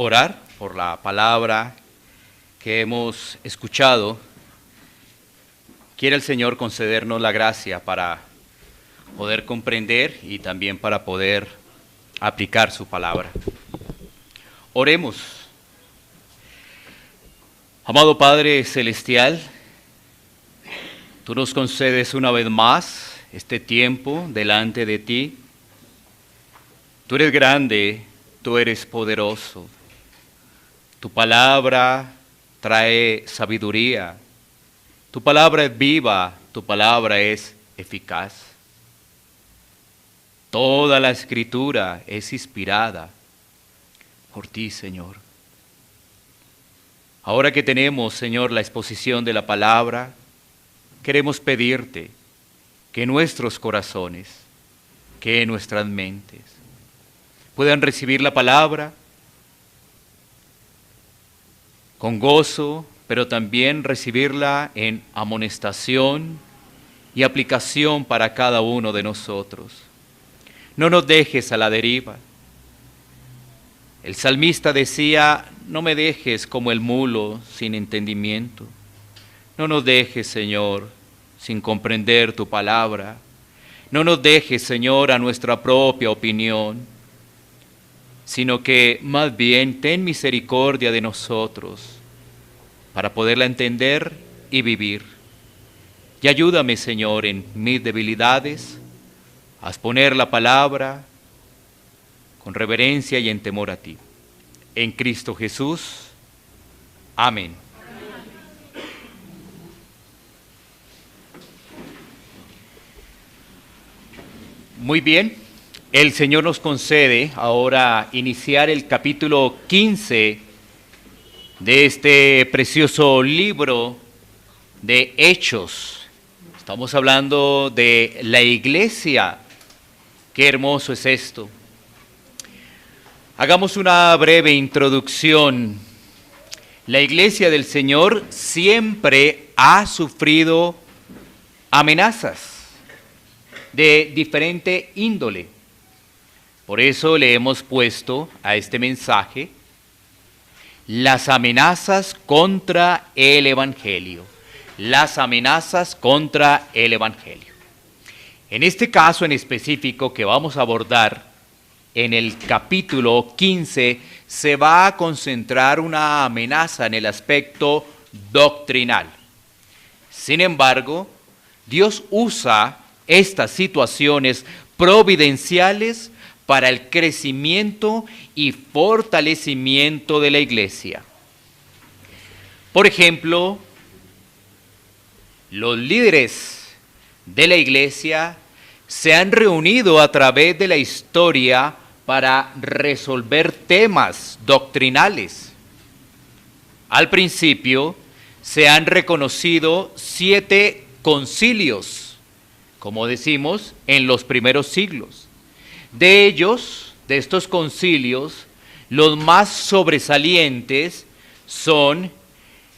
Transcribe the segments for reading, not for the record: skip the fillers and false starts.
orar por la palabra que hemos escuchado. Quiere el Señor concedernos la gracia para poder comprender y también para poder aplicar su palabra. Oremos. Amado Padre Celestial, tú nos concedes una vez más este tiempo delante de ti. Tú eres grande, tú eres poderoso. Tu palabra trae sabiduría. Tu palabra es viva, tu palabra es eficaz. Toda la Escritura es inspirada por ti, Señor. Ahora que tenemos, Señor, la exposición de la palabra, queremos pedirte que nuestros corazones, que nuestras mentes puedan recibir la palabra con gozo, pero también recibirla en amonestación y aplicación para cada uno de nosotros. No nos dejes a la deriva. El salmista decía, no me dejes como el mulo sin entendimiento. No nos dejes, Señor, sin comprender tu palabra. No nos dejes, Señor, a nuestra propia opinión, sino que más bien ten misericordia de nosotros para poderla entender y vivir. Y ayúdame, Señor, en mis debilidades, a exponer la palabra con reverencia y en temor a ti. En Cristo Jesús. Amén. Muy bien, el Señor nos concede ahora iniciar el capítulo 15 de este precioso libro de Hechos. Estamos hablando de la iglesia. Qué hermoso es esto. Hagamos una breve introducción. La iglesia del Señor siempre ha sufrido amenazas de diferente índole. Por eso le hemos puesto a este mensaje las amenazas contra el Evangelio. Las amenazas contra el Evangelio. En este caso en específico que vamos a abordar en el capítulo 15, se va a concentrar una amenaza en el aspecto doctrinal. Sin embargo, Dios usa estas situaciones providenciales para el crecimiento y fortalecimiento de la iglesia. Por ejemplo, los líderes de la iglesia se han reunido a través de la historia para resolver temas doctrinales. Al principio se han reconocido 7 concilios, como decimos, en los primeros siglos. De ellos, de estos concilios, los más sobresalientes son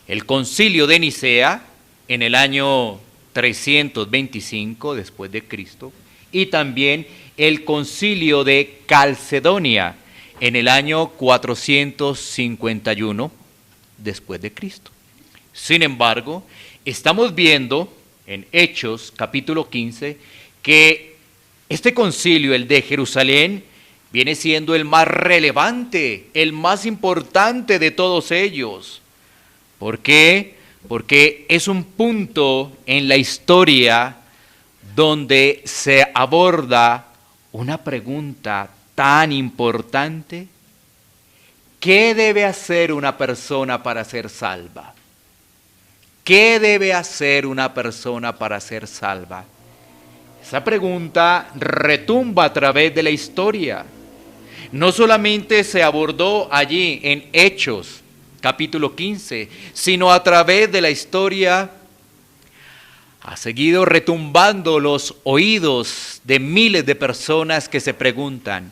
el concilio de Nicea en el año 325 después de Cristo y también el concilio de Calcedonia en el año 451 después de Cristo. Sin embargo, estamos viendo en Hechos capítulo 15 que este concilio, el de Jerusalén, viene siendo el más relevante, el más importante de todos ellos. ¿Por qué? Porque es un punto en la historia donde se aborda una pregunta tan importante. ¿Qué debe hacer una persona para ser salva? ¿Qué debe hacer una persona para ser salva? Esa pregunta retumba a través de la historia. No solamente se abordó allí en Hechos, capítulo 15, sino a través de la historia ha seguido retumbando los oídos de miles de personas que se preguntan,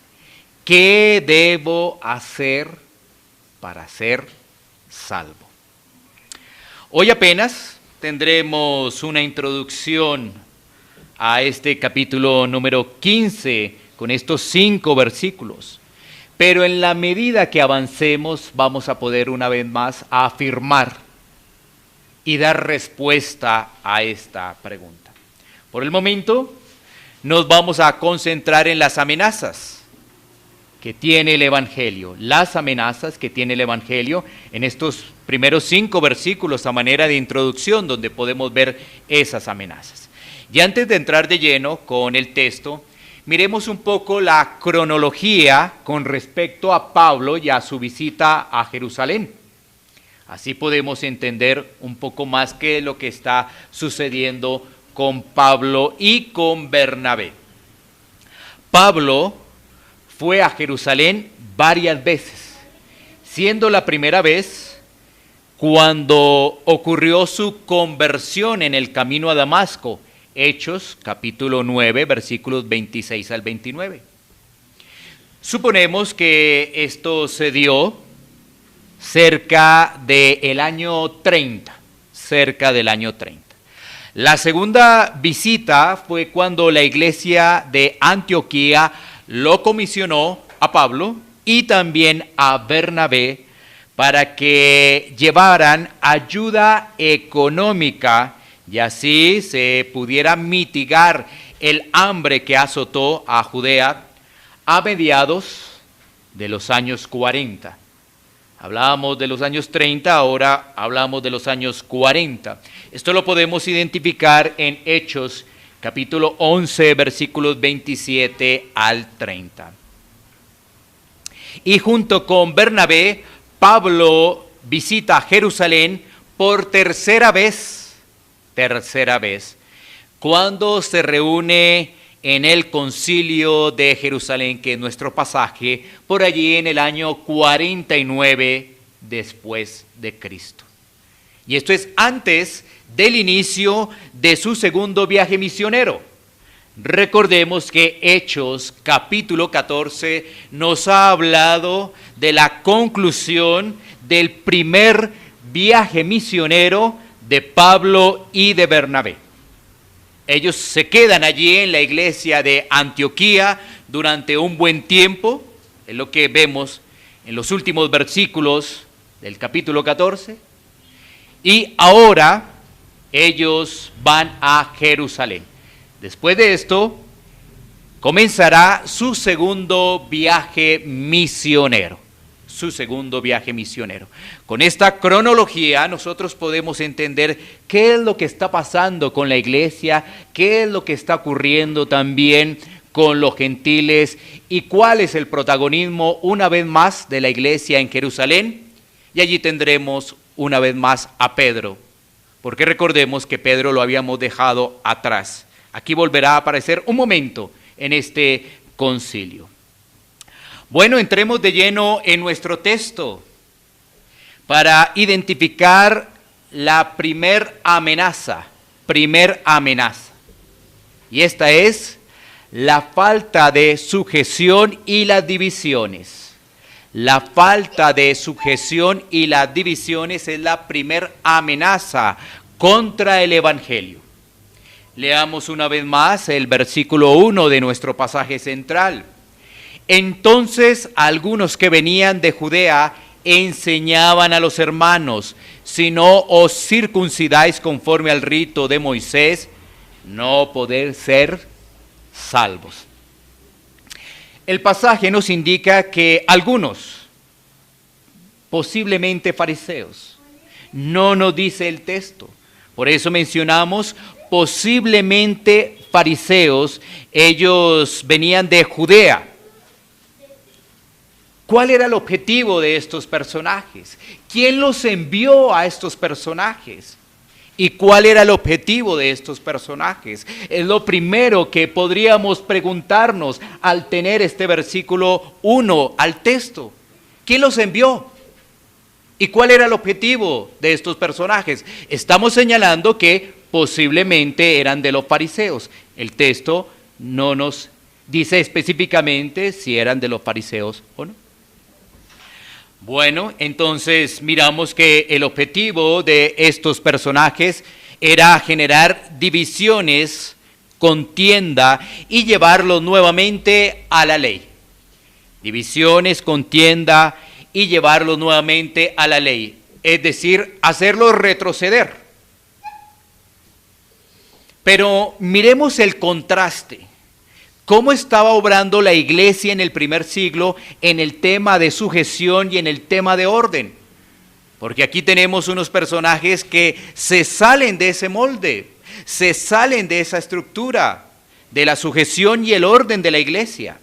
¿qué debo hacer para ser salvo? Hoy apenas tendremos una introducción a este capítulo número 15 con estos 5 versículos. pero en la medida que avancemos vamos a poder una vez más afirmar y dar respuesta a esta pregunta. Por el momento nos vamos a concentrar en las amenazas que tiene el Evangelio, las amenazas que tiene el Evangelio en estos primeros 5 versículos a manera de introducción donde podemos ver esas amenazas. Y antes de entrar de lleno con el texto, miremos un poco la cronología con respecto a Pablo y a su visita a Jerusalén. Así podemos entender un poco más qué es lo que está sucediendo con Pablo y con Bernabé. Pablo fue a Jerusalén varias veces, siendo la primera vez cuando ocurrió su conversión en el camino a Damasco, Hechos capítulo 9, versículos 26 al 29. Suponemos que esto se dio cerca del año 30, La segunda visita fue cuando la iglesia de Antioquía lo comisionó a Pablo y también a Bernabé para que llevaran ayuda económica y así se pudiera mitigar el hambre que azotó a Judea a mediados de los años 40. Hablábamos de los años 30, ahora hablamos de los años 40. Esto lo podemos identificar en Hechos, capítulo 11, versículos 27 al 30. Y junto con Bernabé, Pablo visita Jerusalén por tercera vez, cuando se reúne en el concilio de Jerusalén, que es nuestro pasaje, por allí en el año 49 después de Cristo. Y esto es antes del inicio de su segundo viaje misionero. Recordemos que Hechos capítulo 14 nos ha hablado de la conclusión del primer viaje misionero de Pablo y de Bernabé. Ellos se quedan allí en la iglesia de Antioquía durante un buen tiempo, es lo que vemos en los últimos versículos del capítulo 14, y ahora ellos van a Jerusalén. Después de esto, comenzará su segundo viaje misionero. Con esta cronología nosotros podemos entender qué es lo que está pasando con la iglesia, qué es lo que está ocurriendo también con los gentiles y cuál es el protagonismo una vez más de la iglesia en Jerusalén. Y allí tendremos una vez más a Pedro, porque recordemos que Pedro lo habíamos dejado atrás. Aquí volverá a aparecer un momento en este concilio. Bueno, entremos de lleno en nuestro texto para identificar la primer amenaza. Y esta es la falta de sujeción y las divisiones. La falta de sujeción y las divisiones es la primer amenaza contra el Evangelio. Leamos una vez más el versículo 1 de nuestro pasaje central. Entonces algunos que venían de Judea enseñaban a los hermanos, si no os circuncidáis conforme al rito de Moisés, no podéis ser salvos. El pasaje nos indica que algunos, posiblemente fariseos, no nos dice el texto. Por eso mencionamos posiblemente fariseos, ellos venían de Judea. ¿Cuál era el objetivo de estos personajes? ¿Quién los envió a estos personajes? ¿Y cuál era el objetivo de estos personajes? Es lo primero que podríamos preguntarnos al tener este versículo 1 al texto. ¿Quién los envió? ¿Y cuál era el objetivo de estos personajes? Estamos señalando que posiblemente eran de los fariseos. El texto no nos dice específicamente si eran de los fariseos o no. Bueno, entonces miramos que el objetivo de estos personajes era generar divisiones, contienda y llevarlos nuevamente a la ley. divisiones, contienda y llevarlos nuevamente a la ley, es decir, hacerlos retroceder. Pero miremos el contraste. ¿Cómo estaba obrando la iglesia en el primer siglo en el tema de sujeción y en el tema de orden? Porque aquí tenemos unos personajes que se salen de ese molde, se salen de esa estructura, de la sujeción y el orden de la iglesia.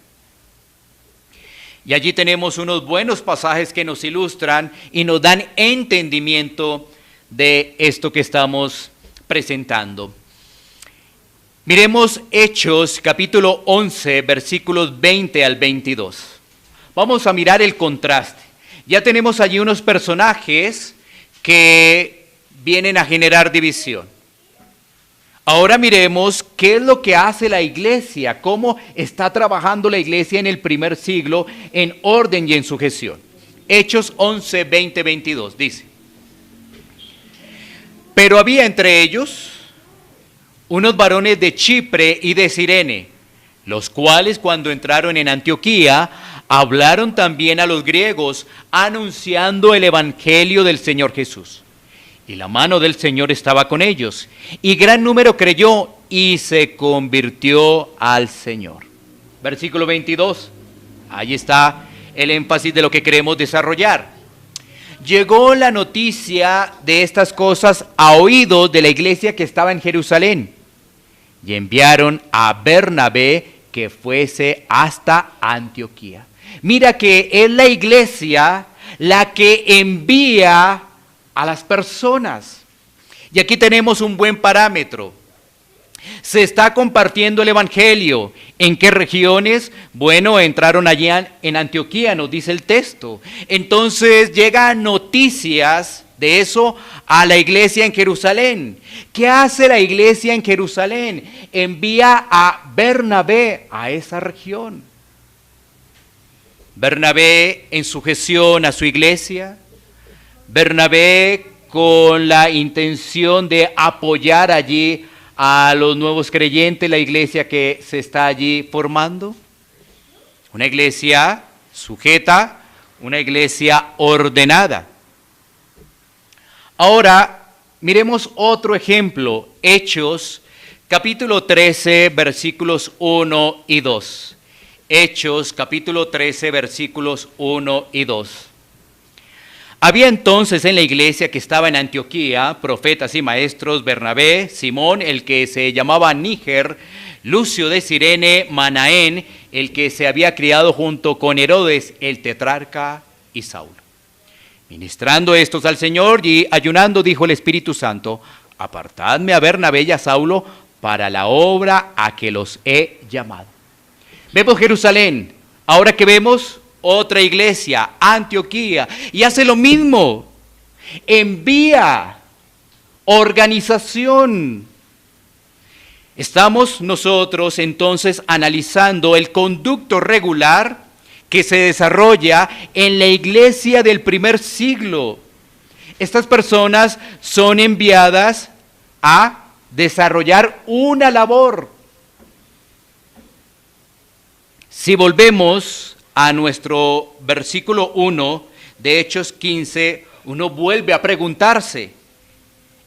Y allí tenemos unos buenos pasajes que nos ilustran y nos dan entendimiento de esto que estamos presentando. Miremos Hechos capítulo 11, versículos 20 al 22. Vamos a mirar el contraste. Ya tenemos allí unos personajes que vienen a generar división. Ahora miremos qué es lo que hace la iglesia, cómo está trabajando la iglesia en el primer siglo en orden y en sujeción. Hechos 11, 20, 22 dice: pero había entre ellos unos varones de Chipre y de Cirene, los cuales cuando entraron en Antioquía, hablaron también a los griegos, anunciando el evangelio del Señor Jesús. Y la mano del Señor estaba con ellos, y gran número creyó y se convirtió al Señor. Versículo 22, ahí está el énfasis de lo que queremos desarrollar. Llegó la noticia de estas cosas a oídos de la iglesia que estaba en Jerusalén, y enviaron a Bernabé que fuese hasta Antioquía. Mira que es la iglesia la que envía a las personas. Y aquí tenemos un buen parámetro. Se está compartiendo el evangelio. ¿En qué regiones? Bueno, entraron allí en Antioquía, nos dice el texto. Entonces llegan noticias de eso a la iglesia en Jerusalén. ¿Qué hace la iglesia en Jerusalén? Envía a Bernabé a esa región. Bernabé en sujeción a su iglesia. Bernabé con la intención de apoyar allí a los nuevos creyentes, la iglesia que se está allí formando. Una iglesia sujeta, una iglesia ordenada. Ahora, miremos otro ejemplo, Hechos, capítulo 13, versículos 1 y 2. Hechos, capítulo 13, versículos 1 y 2. Había entonces en la iglesia que estaba en Antioquía profetas y maestros: Bernabé, Simón, el que se llamaba Níger, Lucio de Cirene, Manaén, el que se había criado junto con Herodes, el tetrarca, y Saulo. Ministrando estos al Señor y ayunando, dijo el Espíritu Santo: apartadme a Bernabé y a Saulo para la obra a que los he llamado. Vemos Jerusalén, ahora que vemos otra iglesia, Antioquía, y hace lo mismo, envía organización. Estamos nosotros entonces analizando el conducto regular que se desarrolla en la iglesia del primer siglo. Estas personas son enviadas a desarrollar una labor. Si volvemos a nuestro versículo 1 de Hechos 15, uno vuelve a preguntarse: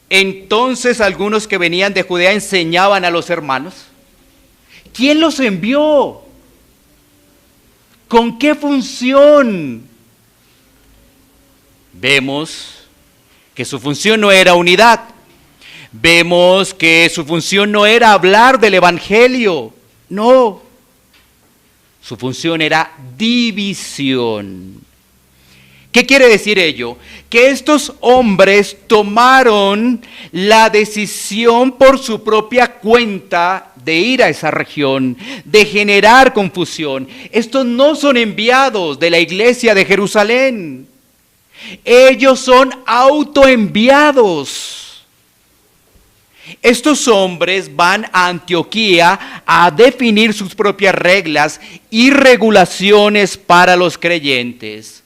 entonces algunos que venían de Judea enseñaban a los hermanos. ¿Quién los envió? ¿Con qué función? Vemos que su función no era unidad. Vemos que su función no era hablar del evangelio. No. Su función era división. ¿Qué quiere decir ello? Que estos hombres tomaron la decisión por su propia cuenta de ir a esa región, de generar confusión. Estos no son enviados de la iglesia de Jerusalén. Ellos son autoenviados. Estos hombres van a Antioquía a definir sus propias reglas y regulaciones para los creyentes.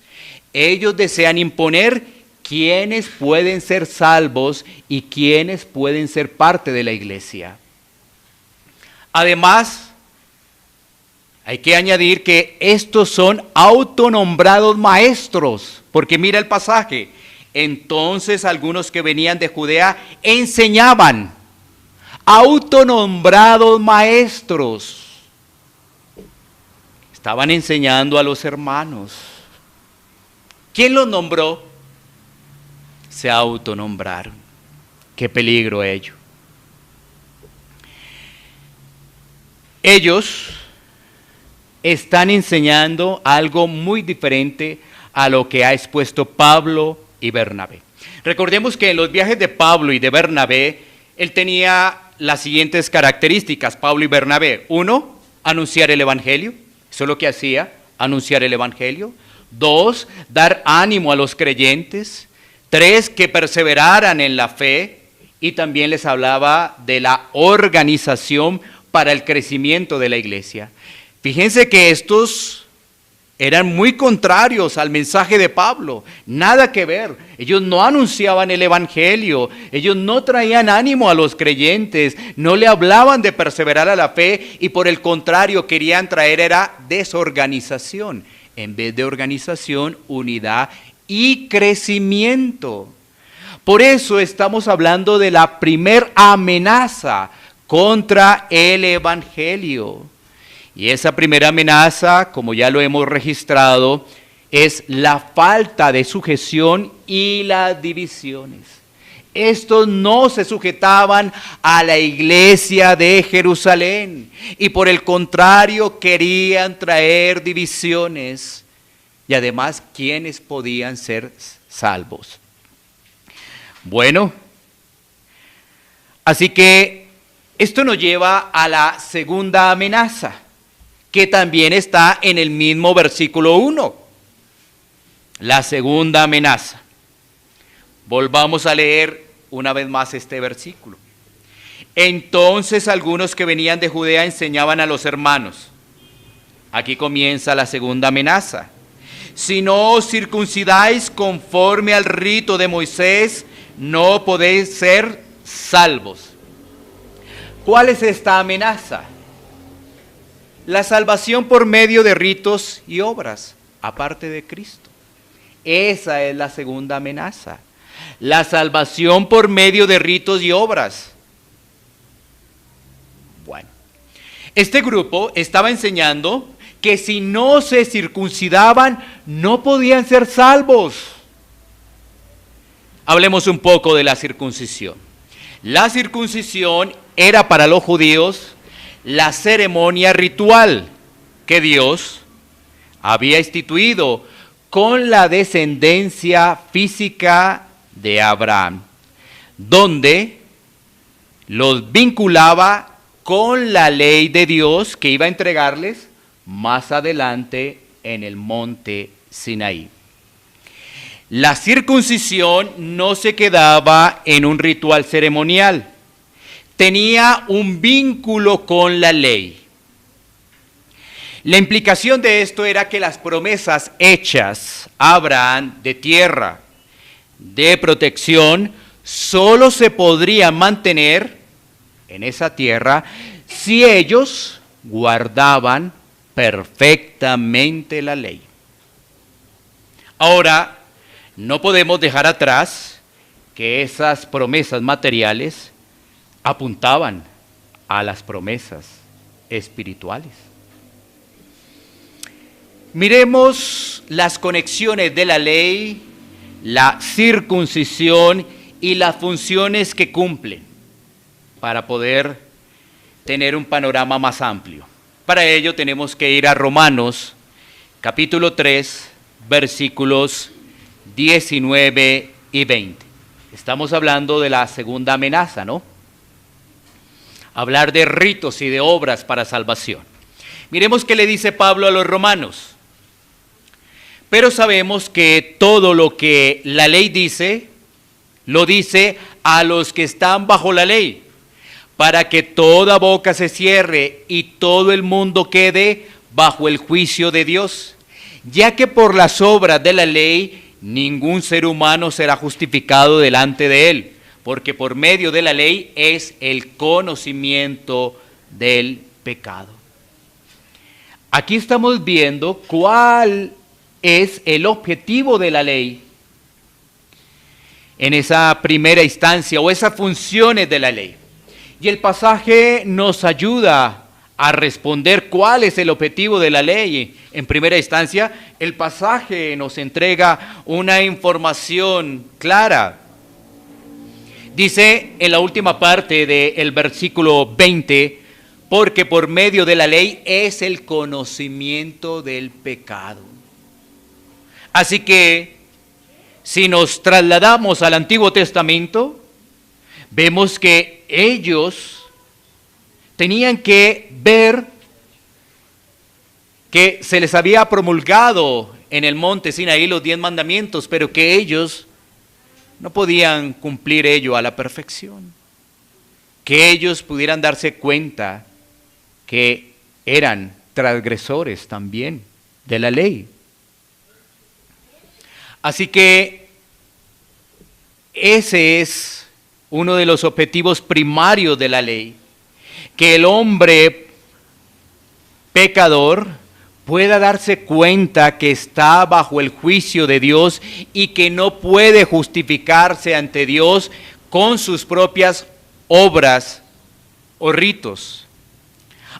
Ellos desean imponer quiénes pueden ser salvos y quiénes pueden ser parte de la iglesia. Además, Hay que añadir que estos son autonombrados maestros, porque mira el pasaje. Entonces algunos que venían de Judea enseñaban, autonombrados maestros. Estaban enseñando a los hermanos. ¿Quién los nombró? Se autonombraron. Qué peligro ello. Ellos están enseñando algo muy diferente a lo que ha expuesto Pablo y Bernabé. Recordemos que en los viajes de Pablo y de Bernabé, él tenía las siguientes características, Pablo y Bernabé. 1, anunciar el evangelio. Eso es lo que hacía, anunciar el evangelio. 2, dar ánimo a los creyentes. 3, que perseveraran en la fe. Y también les hablaba de la organización para el crecimiento de la iglesia. Fíjense que estos eran muy contrarios al mensaje de Pablo, nada que ver. Ellos no anunciaban el evangelio, ellos no traían ánimo a los creyentes, no le hablaban de perseverar a la fe y por el contrario querían traer era desorganización. En vez de organización, unidad y crecimiento. Por eso estamos hablando de la primer amenaza contra el evangelio. Y esa primera amenaza, como ya lo hemos registrado, es la falta de sujeción y las divisiones. Estos no se sujetaban a la iglesia de Jerusalén y por el contrario querían traer divisiones. Y además, ¿quiénes podían ser salvos? Bueno, así que esto nos lleva a la segunda amenaza, que también está en el mismo versículo 1. La segunda amenaza. Volvamos a leer una vez más este versículo. Entonces algunos que venían de Judea enseñaban a los hermanos. Aquí comienza la segunda amenaza. Si no os circuncidáis conforme al rito de Moisés, no podéis ser salvos. ¿Cuál es esta amenaza? La salvación por medio de ritos y obras, aparte de Cristo. Esa es la segunda amenaza. La salvación por medio de ritos y obras. Bueno, este grupo estaba enseñando que si no se circuncidaban, no podían ser salvos. Hablemos un poco de la circuncisión. La circuncisión era para los judíos la ceremonia ritual que Dios había instituido con la descendencia física de Abraham, donde los vinculaba con la ley de Dios que iba a entregarles más adelante en el monte Sinaí. La circuncisión no se quedaba en un ritual ceremonial, tenía un vínculo con la ley. La implicación de esto era que las promesas hechas a Abraham de tierra, de protección, solo se podrían mantener en esa tierra si ellos guardaban perfectamente la ley. Ahora, no podemos dejar atrás que esas promesas materiales apuntaban a las promesas espirituales. Miremos las conexiones de la ley, la circuncisión y las funciones que cumplen para poder tener un panorama más amplio. Para ello tenemos que ir a Romanos, capítulo 3, versículos 19 y 20. Estamos hablando de la segunda amenaza, ¿no? Hablar de ritos y de obras para salvación. Miremos qué le dice Pablo a los romanos. Pero sabemos que todo lo que la ley dice, lo dice a los que están bajo la ley, para que toda boca se cierre y todo el mundo quede bajo el juicio de Dios, ya que por las obras de la ley ningún ser humano será justificado delante de él, porque por medio de la ley es el conocimiento del pecado. aquí estamos viendo cuál es el objetivo de la ley en esa primera instancia o esas funciones de la ley. Y el pasaje nos ayuda a responder cuál es el objetivo de la ley. En primera instancia, el pasaje nos entrega una información clara. Dice en la última parte del versículo 20, porque por medio de la ley es el conocimiento del pecado. Así que, si nos trasladamos al Antiguo Testamento, vemos que ellos tenían que ver que se les había promulgado en el monte Sinaí los 10 mandamientos, pero que ellos no podían cumplir ello a la perfección. Que ellos pudieran darse cuenta que eran transgresores también de la ley. Así que ese es uno de los objetivos primarios de la ley, que el hombre pecador pueda darse cuenta que está bajo el juicio de Dios y que no puede justificarse ante Dios con sus propias obras o ritos.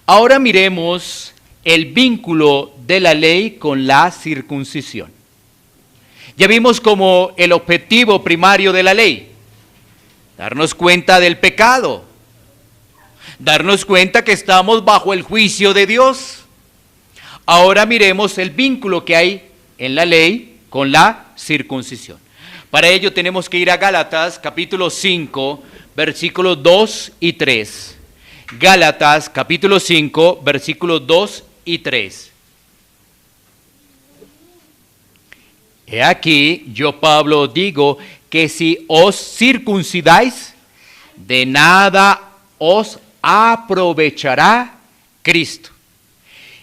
Ahora miremos el vínculo de la ley con la circuncisión. Ya vimos como el objetivo primario de la ley, darnos cuenta del pecado, darnos cuenta que estamos bajo el juicio de Dios. Ahora miremos el vínculo que hay en la ley con la circuncisión. Para ello tenemos que ir a Gálatas capítulo 5, versículos 2 y 3. Gálatas capítulo 5, versículos 2 y 3. He aquí, yo Pablo digo que si os circuncidáis, de nada os aprovechará Cristo.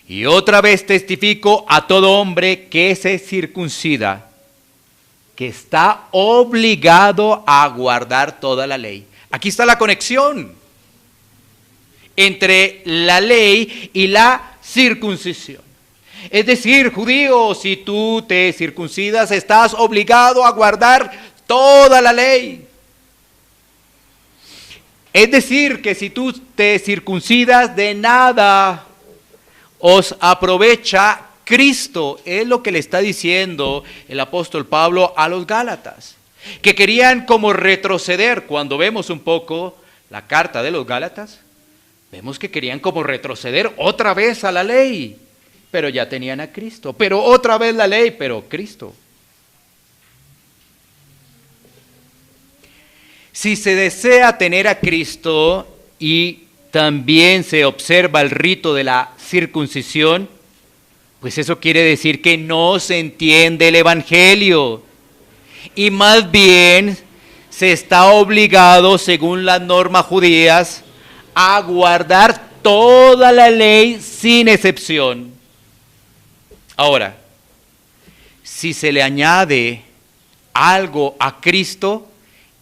Y otra vez testifico a todo hombre que se circuncida, que está obligado a guardar toda la ley. Aquí está la conexión entre la ley y la circuncisión. Es decir, judío, si tú te circuncidas, estás obligado a guardar toda la ley. Es decir, que si tú te circuncidas, de nada os aprovecha Cristo. Es lo que le está diciendo el apóstol Pablo a los Gálatas, que querían como retroceder. Cuando vemos un poco la carta de los Gálatas, vemos que querían como retroceder otra vez a la ley, pero ya tenían a Cristo. Pero otra vez la ley, pero Cristo. Si se desea tener a Cristo y también se observa el rito de la circuncisión, pues eso quiere decir que no se entiende el Evangelio. Y más bien se está obligado, según las normas judías, a guardar toda la ley sin excepción. Ahora, si se le añade algo a Cristo,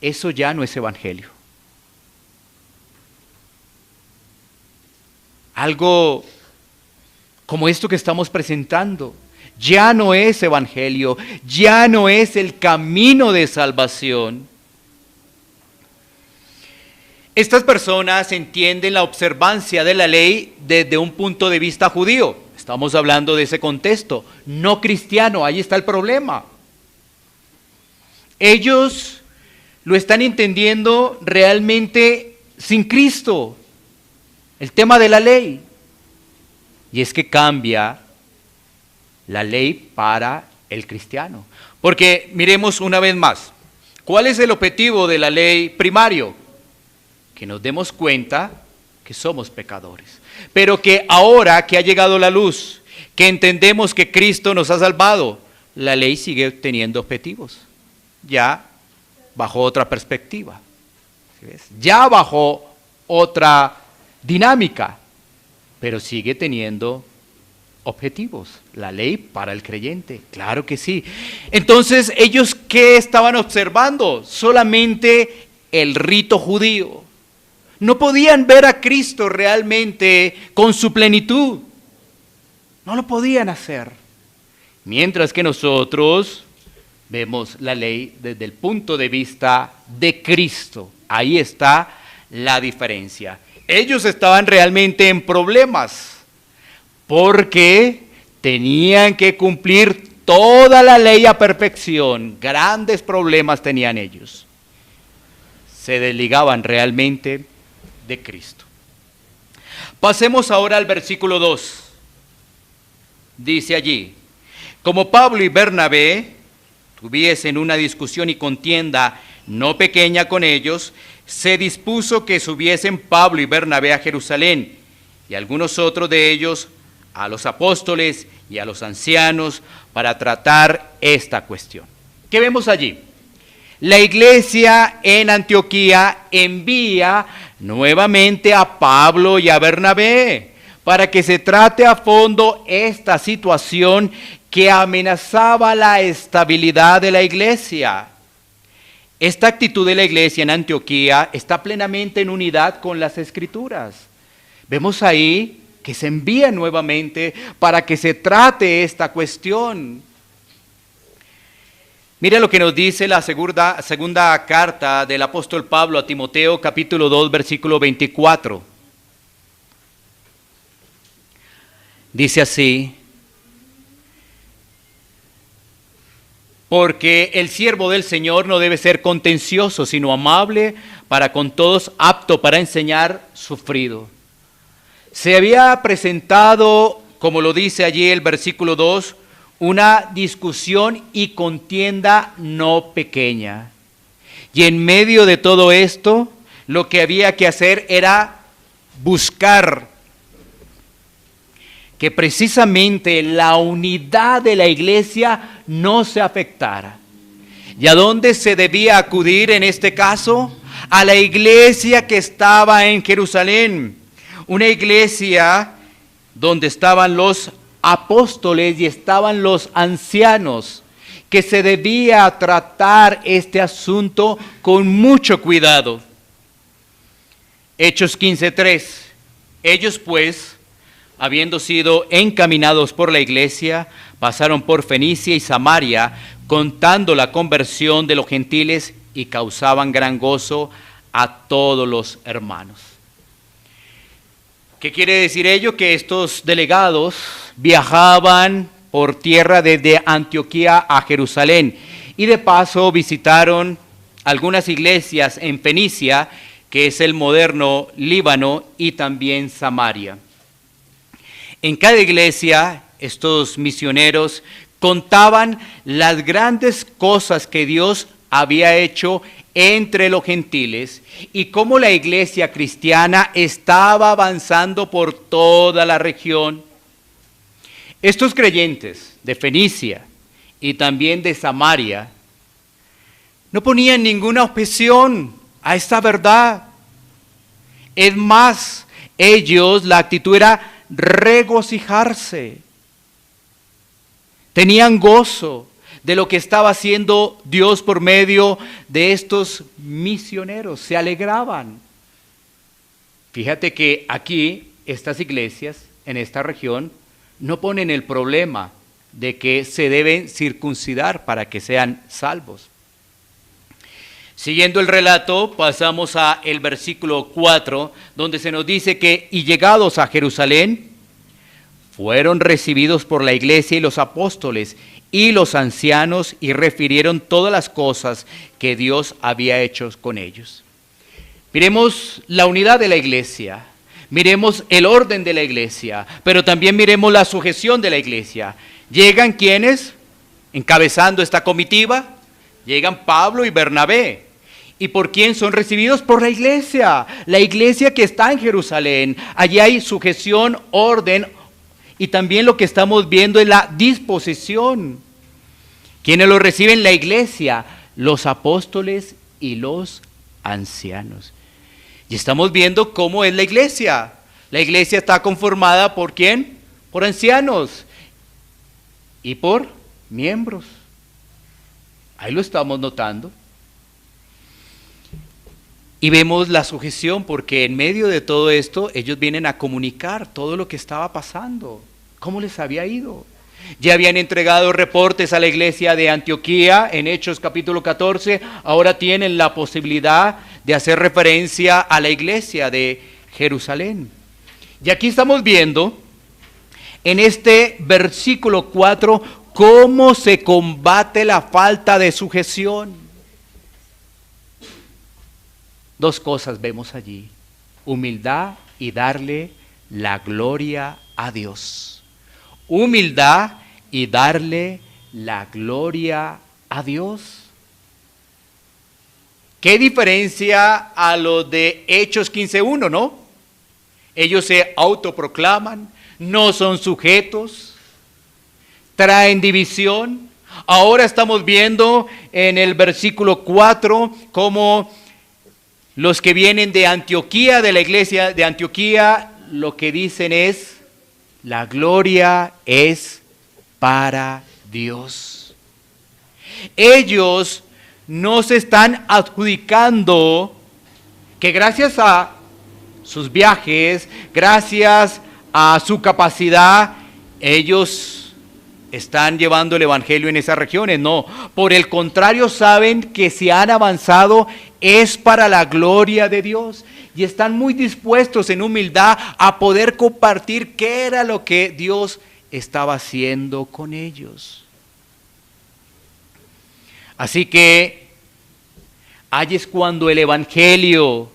eso ya no es evangelio. Algo como esto que estamos presentando, ya no es evangelio, ya no es el camino de salvación. Estas personas entienden la observancia de la ley desde un punto de vista judío. Estamos hablando de ese contexto, no cristiano, ahí está el problema. Ellos lo están entendiendo realmente sin Cristo, el tema de la ley. Y es que cambia la ley para el cristiano. Porque miremos una vez más, ¿cuál es el objetivo de la ley primario? Que nos demos cuenta que somos pecadores, pero que ahora que ha llegado la luz, que entendemos que Cristo nos ha salvado, la ley sigue teniendo objetivos, ya bajo otra perspectiva, ¿sí ves? Ya bajo otra dinámica, pero sigue teniendo objetivos, la ley para el creyente, claro que sí. Entonces, ¿ellos qué estaban observando? Solamente el rito judío. No podían ver a Cristo realmente con su plenitud. No lo podían hacer. Mientras que nosotros vemos la ley desde el punto de vista de Cristo. Ahí está la diferencia. Ellos estaban realmente en problemas porque tenían que cumplir toda la ley a perfección. Grandes problemas tenían ellos. Se desligaban realmente de Cristo. Pasemos ahora al versículo 2. Dice allí: como Pablo y Bernabé tuviesen una discusión y contienda no pequeña con ellos, se dispuso que subiesen Pablo y Bernabé a Jerusalén, y algunos otros de ellos a los apóstoles y a los ancianos para tratar esta cuestión. ¿Qué vemos allí? La iglesia en Antioquía envía nuevamente a Pablo y a Bernabé para que se trate a fondo esta situación que amenazaba la estabilidad de la iglesia. Esta actitud de la iglesia en Antioquía está plenamente en unidad con las Escrituras. Vemos ahí que se envía nuevamente para que se trate esta cuestión. Mira lo que nos dice la segunda carta del apóstol Pablo a Timoteo, capítulo 2, versículo 24. Dice así: porque el siervo del Señor no debe ser contencioso, sino amable para con todos, apto para enseñar, sufrido. Se había presentado, como lo dice allí el versículo 2, una discusión y contienda no pequeña. Y en medio de todo esto, lo que había que hacer era buscar que precisamente la unidad de la iglesia no se afectara. ¿Y a dónde se debía acudir en este caso? A la iglesia que estaba en Jerusalén. Una iglesia donde estaban los apóstoles y estaban los ancianos, que se debía tratar este asunto con mucho cuidado. Hechos 15:3. Ellos pues, habiendo sido encaminados por la iglesia, pasaron por Fenicia y Samaria, contando la conversión de los gentiles, y causaban gran gozo a todos los hermanos. ¿Qué quiere decir ello? Que estos delegados viajaban por tierra desde Antioquía a Jerusalén y de paso visitaron algunas iglesias en Fenicia, que es el moderno Líbano, y también Samaria. En cada iglesia, estos misioneros contaban las grandes cosas que Dios había hecho entre los gentiles y cómo la iglesia cristiana estaba avanzando por toda la región. Estos creyentes de Fenicia y también de Samaria no ponían ninguna objeción a esta verdad. Es más, ellos, la actitud era regocijarse. Tenían gozo de lo que estaba haciendo Dios por medio de estos misioneros. Se alegraban. Fíjate que aquí, estas iglesias, en esta región, no ponen el problema de que se deben circuncidar para que sean salvos. Siguiendo el relato, pasamos a el versículo 4, donde se nos dice que, y llegados a Jerusalén, fueron recibidos por la iglesia y los apóstoles y los ancianos, y refirieron todas las cosas que Dios había hecho con ellos. Miremos la unidad de la iglesia, miremos el orden de la iglesia, pero también miremos la sujeción de la iglesia. Llegan quienes, encabezando esta comitiva, llegan Pablo y Bernabé. ¿Y por quién son recibidos? Por la iglesia que está en Jerusalén. Allí hay sujeción, orden, y también lo que estamos viendo es la disposición. ¿Quiénes lo reciben? La iglesia, los apóstoles y los ancianos. Y estamos viendo cómo es la iglesia. La iglesia está conformada ¿por quién? Por ancianos y por miembros. Ahí lo estamos notando. Y vemos la sujeción porque en medio de todo esto ellos vienen a comunicar todo lo que estaba pasando. ¿Cómo les había ido? Ya habían entregado reportes a la iglesia de Antioquía en Hechos capítulo 14. Ahora tienen la posibilidad de hacer referencia a la iglesia de Jerusalén. Y aquí estamos viendo en este versículo 4 cómo se combate la falta de sujeción. Dos cosas vemos allí: humildad y darle la gloria a Dios. Humildad y darle la gloria a Dios. ¿Qué diferencia a lo de Hechos 15:1, no? Ellos se autoproclaman, no son sujetos, traen división. Ahora estamos viendo en el versículo 4 cómo los que vienen de Antioquía, de la iglesia de Antioquía, lo que dicen es: la gloria es para Dios. Ellos no se están adjudicando que gracias a sus viajes, gracias a su capacidad, ellos están llevando el evangelio en esas regiones. No, por el contrario, saben que si han avanzado es para la gloria de Dios. Y están muy dispuestos en humildad a poder compartir qué era lo que Dios estaba haciendo con ellos. Así que ahí es cuando el evangelio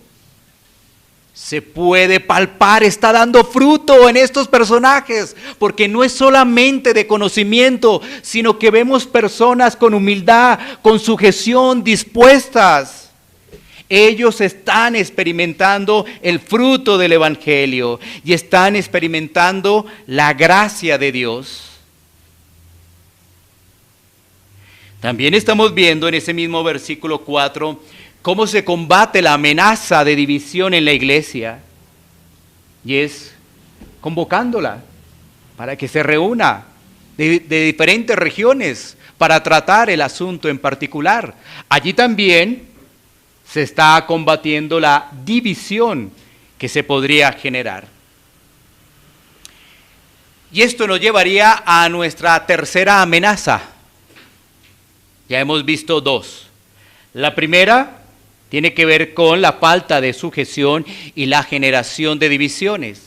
se puede palpar, está dando fruto en estos personajes, porque no es solamente de conocimiento, sino que vemos personas con humildad, con sujeción, dispuestas. Ellos están experimentando el fruto del evangelio y están experimentando la gracia de Dios. También estamos viendo en ese mismo versículo 4 cómo se combate la amenaza de división en la iglesia, y es convocándola para que se reúna de diferentes regiones para tratar el asunto en particular. Allí también se está combatiendo la división que se podría generar. Y esto nos llevaría a nuestra tercera amenaza. Ya hemos visto dos. La primera tiene que ver con la falta de sujeción y la generación de divisiones.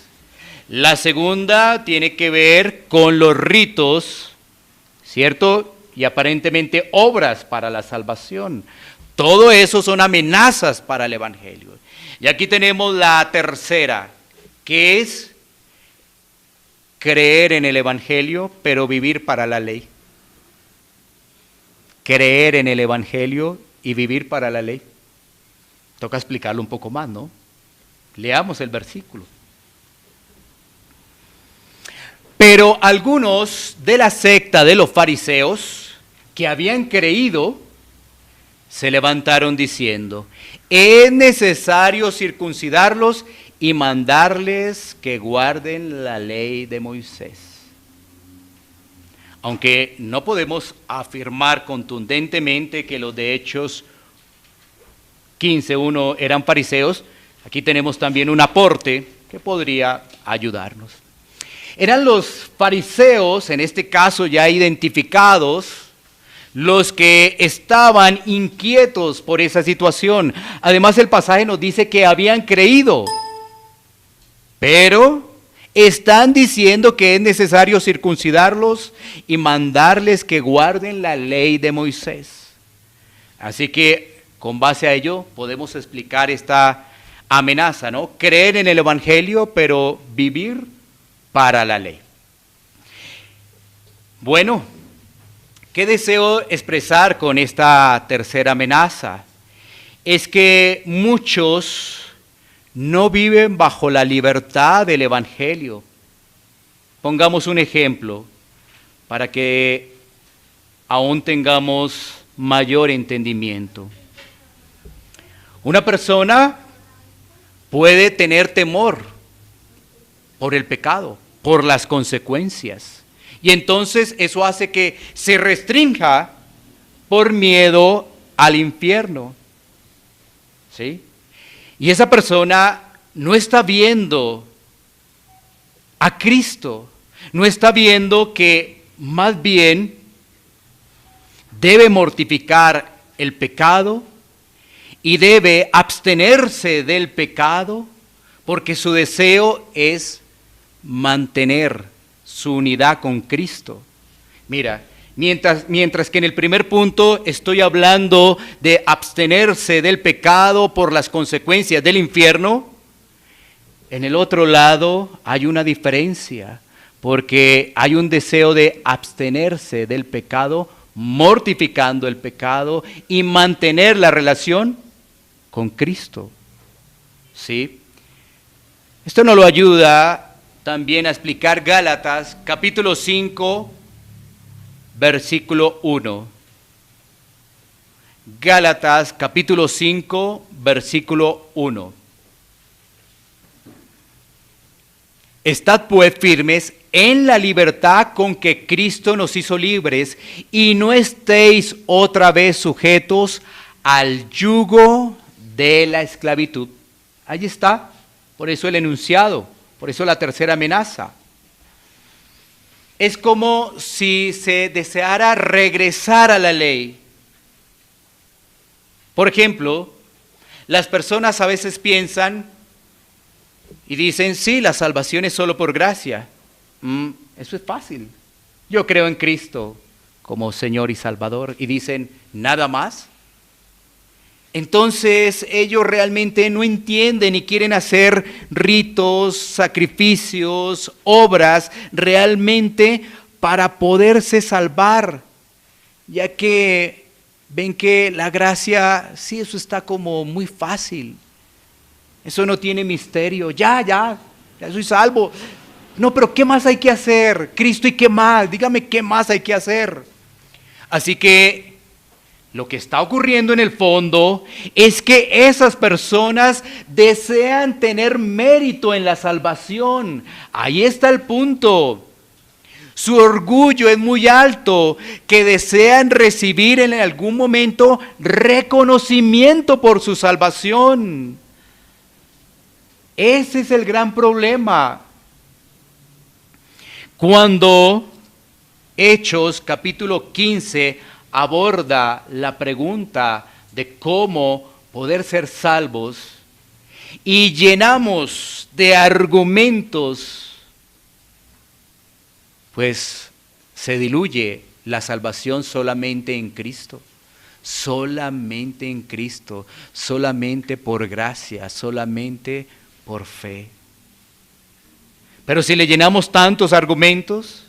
La segunda tiene que ver con los ritos, ¿cierto? Y aparentemente obras para la salvación. Todo eso son amenazas para el evangelio. Y aquí tenemos la tercera, que es creer en el evangelio, pero vivir para la ley. Creer en el evangelio y vivir para la ley. Toca explicarlo un poco más, ¿no? Leamos el versículo. Pero algunos de la secta de los fariseos que habían creído se levantaron diciendo: es necesario circuncidarlos y mandarles que guarden la ley de Moisés. Aunque no podemos afirmar contundentemente que los de Hechos 15:1 eran fariseos, aquí tenemos también un aporte que podría ayudarnos. Eran los fariseos, en este caso ya identificados, los que estaban inquietos por esa situación. Además, el pasaje nos dice que habían creído, pero están diciendo que es necesario circuncidarlos y mandarles que guarden la ley de Moisés. Así que, con base a ello, podemos explicar esta amenaza, ¿no? Creer en el evangelio, pero vivir para la ley. Bueno, ¿qué deseo expresar con esta tercera amenaza? Es que muchos no viven bajo la libertad del evangelio. Pongamos un ejemplo para que aún tengamos mayor entendimiento. Una persona puede tener temor por el pecado, por las consecuencias. Y entonces eso hace que se restrinja por miedo al infierno. ¿Sí? Y esa persona no está viendo a Cristo, No está viendo que más bien debe mortificar el pecado y debe abstenerse del pecado porque su deseo es mantener su unidad con Cristo. Mira, mientras que en el primer punto estoy hablando de abstenerse del pecado por las consecuencias del infierno, en el otro lado hay una diferencia, porque hay un deseo de abstenerse del pecado, mortificando el pecado y mantener la relación con Cristo. ¿Sí? Esto nos lo ayuda también a explicar Gálatas capítulo 5, versículo 1. Gálatas capítulo 5, versículo 1. Estad pues firmes en la libertad con que Cristo nos hizo libres y no estéis otra vez sujetos al yugo de la esclavitud. Ahí está, por eso el enunciado, por eso la tercera amenaza. Es como si se deseara regresar a la ley. Por ejemplo, las personas a veces piensan y dicen, sí, la salvación es solo por gracia. Eso es fácil. Yo creo en Cristo como Señor y Salvador. Y dicen, ¿nada más? Entonces ellos realmente no entienden y quieren hacer ritos, sacrificios, obras realmente para poderse salvar, ya que ven que la gracia, sí, eso está como muy fácil. Eso no tiene misterio. Ya soy salvo. No, pero ¿qué más hay que hacer? Cristo, ¿y qué más? Dígame, ¿qué más hay que hacer? Así que lo que está ocurriendo en el fondo es que esas personas desean tener mérito en la salvación. Ahí está el punto. Su orgullo es muy alto, que desean recibir en algún momento reconocimiento por su salvación. Ese es el gran problema. Cuando Hechos capítulo 15 aborda la pregunta de cómo poder ser salvos y llenamos de argumentos, pues se diluye la salvación solamente en Cristo. Solamente en Cristo, solamente por gracia, solamente por fe. Pero si le llenamos tantos argumentos,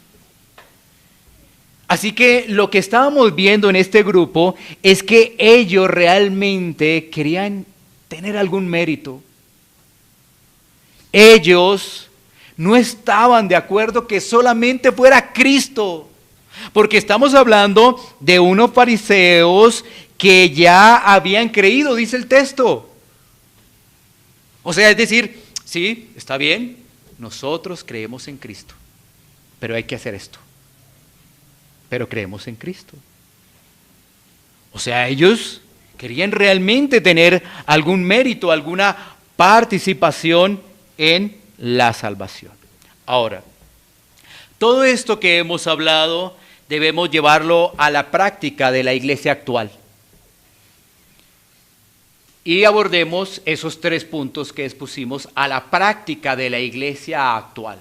así que lo que estábamos viendo en este grupo es que ellos realmente querían tener algún mérito. Ellos no estaban de acuerdo que solamente fuera Cristo, porque estamos hablando de unos fariseos que ya habían creído, dice el texto. O sea, es decir, sí, está bien, nosotros creemos en Cristo, pero hay que hacer esto. Pero creemos en Cristo. O sea, ellos querían realmente tener algún mérito, alguna participación en la salvación. Ahora, todo esto que hemos hablado debemos llevarlo a la práctica de la iglesia actual. Y abordemos esos 3 puntos que expusimos a la práctica de la iglesia actual.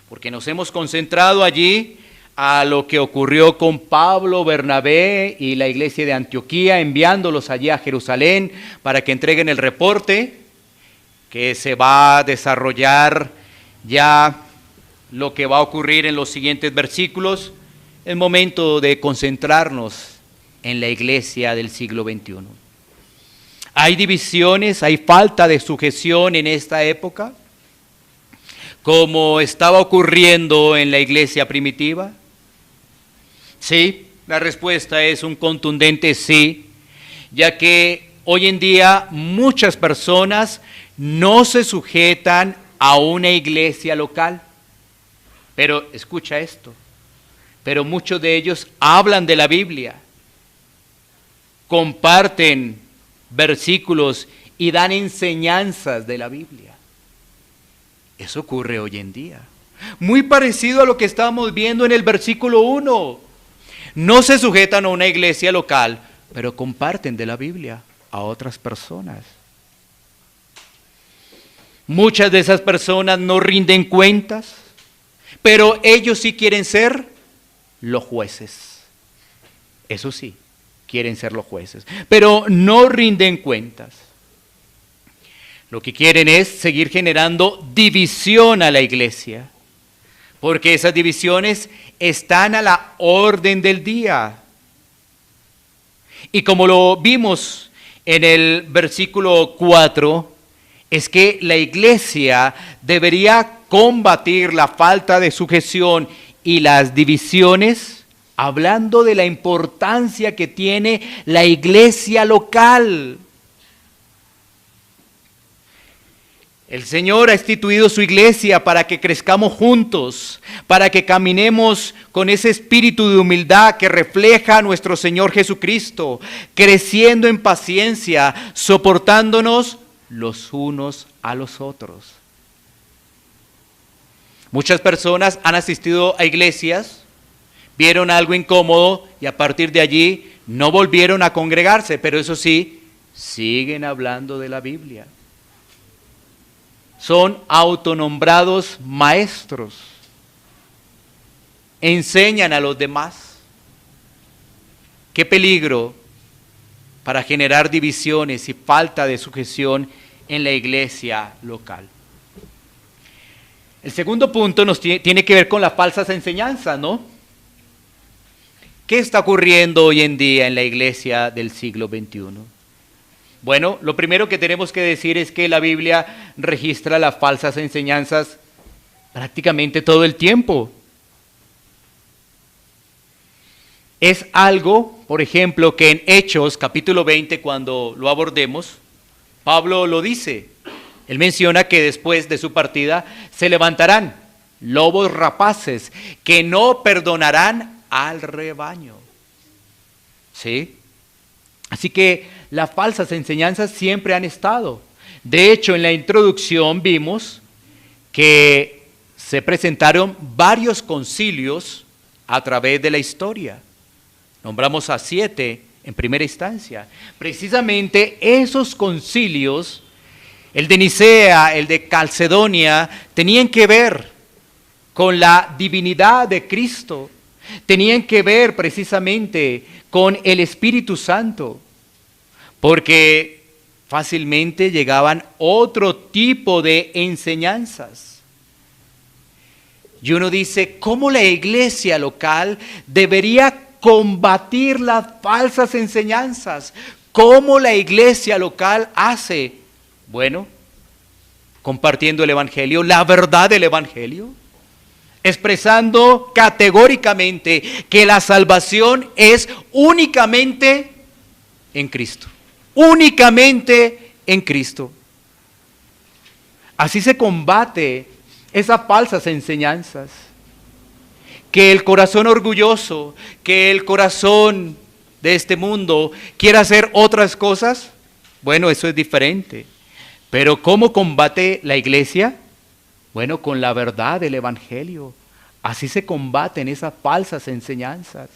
Porque nos hemos concentrado allí a lo que ocurrió con Pablo, Bernabé y la iglesia de Antioquía, enviándolos allí a Jerusalén para que entreguen el reporte que se va a desarrollar ya lo que va a ocurrir en los siguientes versículos. Es momento de concentrarnos en la iglesia del siglo XXI. Hay divisiones, hay falta de sujeción en esta época, como estaba ocurriendo en la iglesia primitiva. Sí, la respuesta es un contundente sí, ya que hoy en día muchas personas no se sujetan a una iglesia local. Pero escucha esto, pero muchos de ellos hablan de la Biblia, comparten versículos y dan enseñanzas de la Biblia. Eso ocurre hoy en día. muy parecido a lo que estábamos viendo en el versículo 1. No se sujetan a una iglesia local, pero comparten de la Biblia a otras personas. Muchas de esas personas no rinden cuentas, pero ellos sí quieren ser los jueces. Eso sí, quieren ser los jueces, pero no rinden cuentas. Lo que quieren es seguir generando división a la iglesia, porque esas divisiones están a la orden del día. Y como lo vimos en el versículo 4, es que la iglesia debería combatir la falta de sujeción y las divisiones, hablando de la importancia que tiene la iglesia local. El Señor ha instituido su iglesia para que crezcamos juntos, para que caminemos con ese espíritu de humildad que refleja a nuestro Señor Jesucristo, creciendo en paciencia, soportándonos los unos a los otros. Muchas personas han asistido a iglesias, vieron algo incómodo y a partir de allí no volvieron a congregarse, pero eso sí, siguen hablando de la Biblia. Son autonombrados maestros, enseñan a los demás. Qué peligro para generar divisiones y falta de sujeción en la iglesia local. El segundo punto tiene que ver con las falsas enseñanzas, ¿no? ¿Qué está ocurriendo hoy en día en la iglesia del siglo XXI? Bueno, lo primero que tenemos que decir es que la Biblia registra las falsas enseñanzas prácticamente todo el tiempo. Es algo, por ejemplo, que en Hechos capítulo 20, cuando lo abordemos, Pablo lo dice. Él menciona que después de su partida se levantarán lobos rapaces que no perdonarán al rebaño. ¿Sí? Así que las falsas enseñanzas siempre han estado. De hecho, en la introducción vimos que se presentaron varios concilios a través de la historia. Nombramos a 7 en primera instancia. Precisamente esos concilios, el de Nicea, el de Calcedonia, tenían que ver con la divinidad de Cristo. Tenían que ver precisamente con el Espíritu Santo, porque fácilmente llegaban otro tipo de enseñanzas. Y uno dice, ¿cómo la iglesia local debería combatir las falsas enseñanzas? ¿Cómo la iglesia local hace? Bueno, compartiendo el Evangelio, la verdad del Evangelio, expresando categóricamente que la salvación es únicamente en Cristo. Únicamente en Cristo. Así se combate esas falsas enseñanzas. Que el corazón orgulloso, que el corazón de este mundo quiera hacer otras cosas, bueno, eso es diferente. Pero ¿cómo combate la iglesia? Bueno, con la verdad del Evangelio. Así se combaten esas falsas enseñanzas.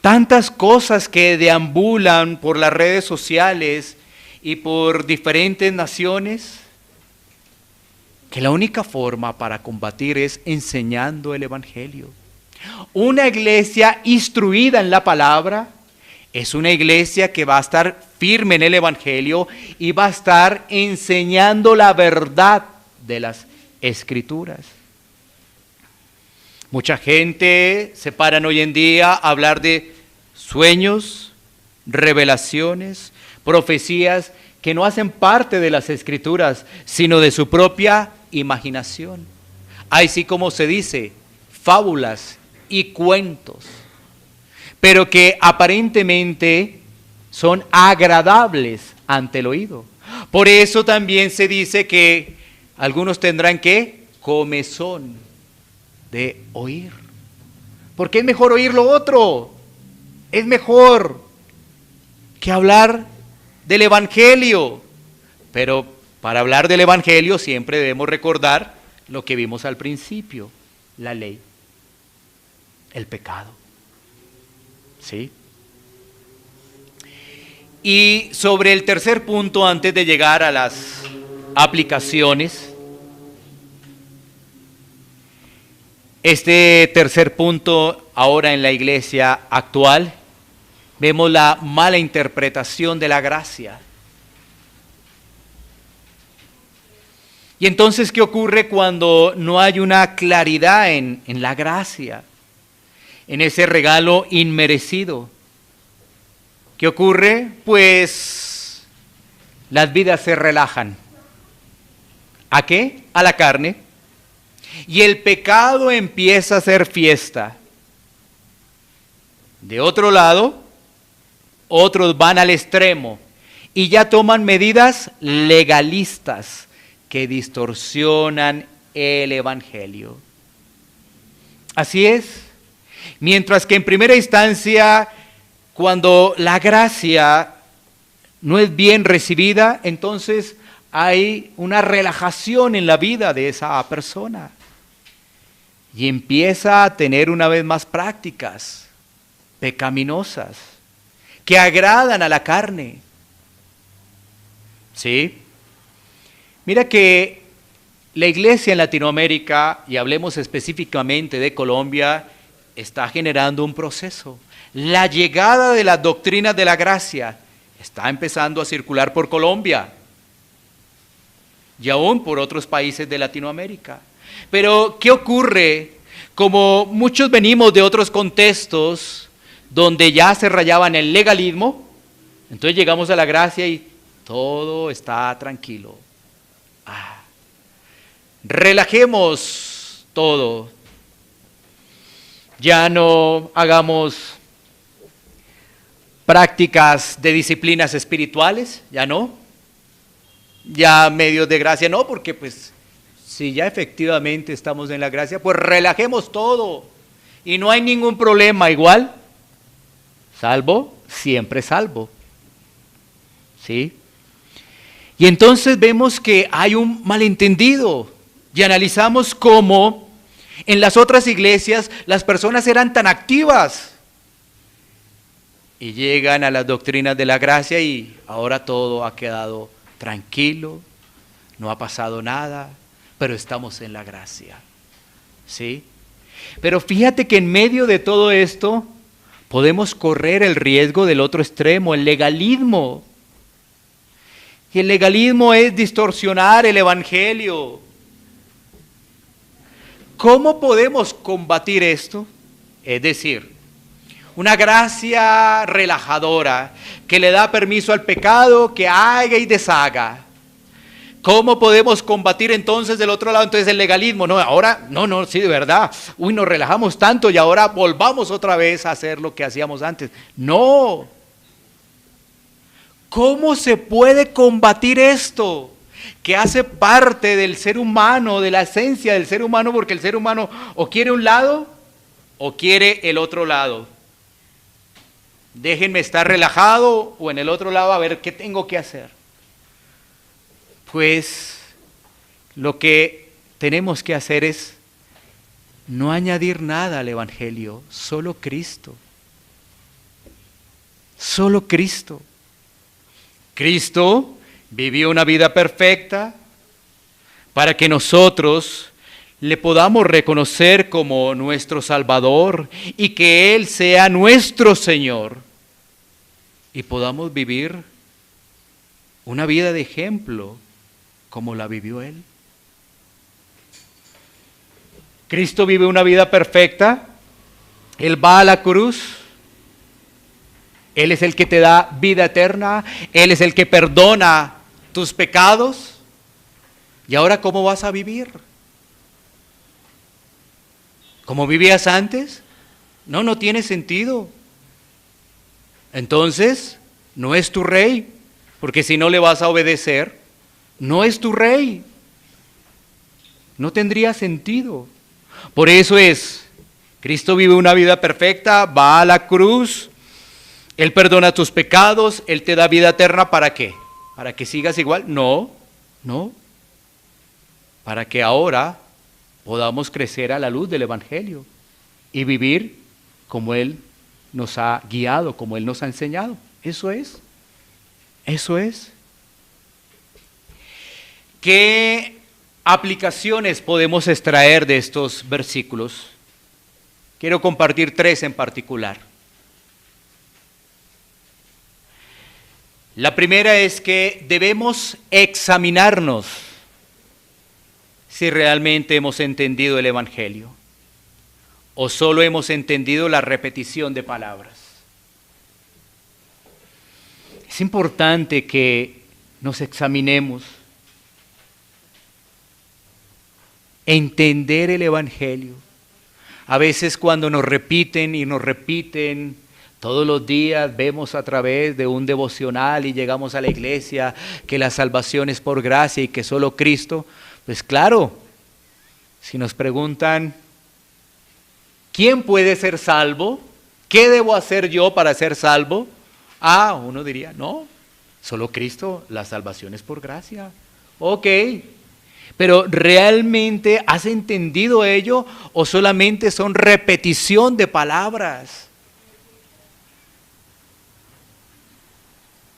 Tantas cosas que deambulan por las redes sociales y por diferentes naciones, que la única forma para combatir es enseñando el Evangelio. Una iglesia instruida en la palabra es una iglesia que va a estar firme en el Evangelio y va a estar enseñando la verdad de las Escrituras. Mucha gente se paran hoy en día a hablar de sueños, revelaciones, profecías que no hacen parte de las Escrituras, sino de su propia imaginación. Así como se dice, fábulas y cuentos, pero que aparentemente son agradables ante el oído. Por eso también se dice que algunos tendrán que comezón de oír. Porque es mejor oír lo otro. Es mejor que hablar del Evangelio. Pero para hablar del Evangelio siempre debemos recordar lo que vimos al principio, la ley, el pecado. ¿Sí? Y sobre el tercer punto, antes de llegar a las aplicaciones, este tercer punto ahora en la iglesia actual, vemos la mala interpretación de la gracia. Y entonces, ¿qué ocurre cuando no hay una claridad en la gracia, en ese regalo inmerecido? ¿Qué ocurre? Pues las vidas se relajan. ¿A qué? A la carne. Y el pecado empieza a ser fiesta. De otro lado, otros van al extremo y ya toman medidas legalistas que distorsionan el evangelio. Así es. Mientras que en primera instancia, cuando la gracia no es bien recibida, entonces hay una relajación en la vida de esa persona. Y empieza a tener una vez más prácticas pecaminosas que agradan a la carne. ¿Sí? Mira que la iglesia en Latinoamérica, y hablemos específicamente de Colombia, está generando un proceso. La llegada de las doctrinas de la gracia está empezando a circular por Colombia y aún por otros países de Latinoamérica. Pero, ¿qué ocurre? Como muchos venimos de otros contextos donde ya se rayaba en el legalismo, entonces llegamos a la gracia y todo está tranquilo. Relajemos todo. Ya no hagamos prácticas de disciplinas espirituales, ya no. Ya medios de gracia no, porque pues si ya efectivamente estamos en la gracia, pues relajemos todo y no hay ningún problema. Igual, salvo, siempre salvo. ¿Sí? Y entonces vemos que hay un malentendido y analizamos cómo en las otras iglesias las personas eran tan activas y llegan a las doctrinas de la gracia y ahora todo ha quedado tranquilo, no ha pasado nada, pero estamos en la gracia. ¿Sí? Pero fíjate que en medio de todo esto podemos correr el riesgo del otro extremo, el legalismo. Y el legalismo es distorsionar el evangelio. ¿Cómo podemos combatir esto? Es decir, una gracia relajadora que le da permiso al pecado que haga y deshaga. ¿Cómo podemos combatir entonces del otro lado entonces el legalismo? No, ahora, no, sí, de verdad. Uy, nos relajamos tanto y ahora volvamos otra vez a hacer lo que hacíamos antes. No. ¿Cómo se puede combatir esto? Que hace parte del ser humano, de la esencia del ser humano, porque el ser humano o quiere un lado o quiere el otro lado. Déjenme estar relajado o en el otro lado a ver qué tengo que hacer. Pues lo que tenemos que hacer es no añadir nada al evangelio, solo Cristo. Solo Cristo. Cristo vivió una vida perfecta para que nosotros le podamos reconocer como nuestro Salvador y que Él sea nuestro Señor y podamos vivir una vida de ejemplo como la vivió Él. Cristo vive una vida perfecta, Él va a la cruz, Él es el que te da vida eterna, Él es el que perdona tus pecados. ¿Y ahora cómo vas a vivir? ¿Cómo vivías antes? No tiene sentido. Entonces, no es tu rey, porque si no le vas a obedecer, no es tu rey. No tendría sentido. Por eso Cristo vive una vida perfecta, va a la cruz, Él perdona tus pecados, Él te da vida eterna, ¿para qué? ¿Para que sigas igual? No. Para que ahora podamos crecer a la luz del Evangelio y vivir como Él nos ha guiado, como Él nos ha enseñado. Eso es. Eso es. ¿Qué aplicaciones podemos extraer de estos versículos? Quiero compartir 3 en particular. La primera es que debemos examinarnos si realmente hemos entendido el Evangelio o solo hemos entendido la repetición de palabras. Es importante que nos examinemos, entender el Evangelio. A veces cuando nos repiten y nos repiten, todos los días vemos a través de un devocional y llegamos a la iglesia que la salvación es por gracia y que solo Cristo. Pues claro, si nos preguntan, ¿quién puede ser salvo? ¿Qué debo hacer yo para ser salvo? Uno diría, no, solo Cristo, la salvación es por gracia. Ok, pero ¿realmente has entendido ello o solamente son repetición de palabras?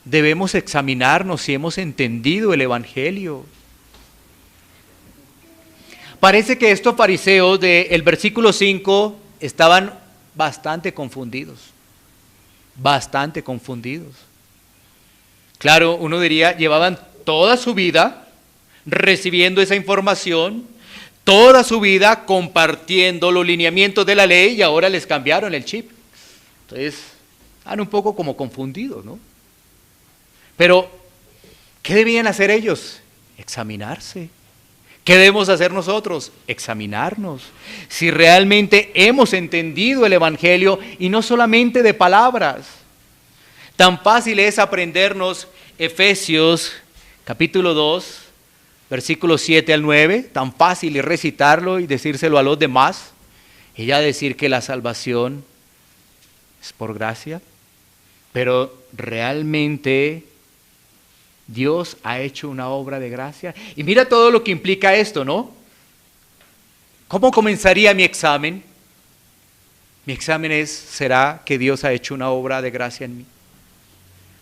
Debemos examinarnos si hemos entendido el Evangelio. Parece que estos fariseos del versículo 5 estaban bastante confundidos. Bastante confundidos. Claro, uno diría, llevaban toda su vida recibiendo esa información, toda su vida compartiendo los lineamientos de la ley y ahora les cambiaron el chip. Entonces, están un poco como confundidos, ¿no? Pero, ¿qué debían hacer ellos? Examinarse. ¿Qué debemos hacer nosotros? Examinarnos. Si realmente hemos entendido el Evangelio y no solamente de palabras. Tan fácil es aprendernos Efesios capítulo 2, versículos 7 al 9. Tan fácil es recitarlo y decírselo a los demás. Y ya decir que la salvación es por gracia. Pero realmente Dios ha hecho una obra de gracia. Y mira todo lo que implica esto, ¿no? ¿Cómo comenzaría mi examen? Mi examen ¿será que Dios ha hecho una obra de gracia en mí?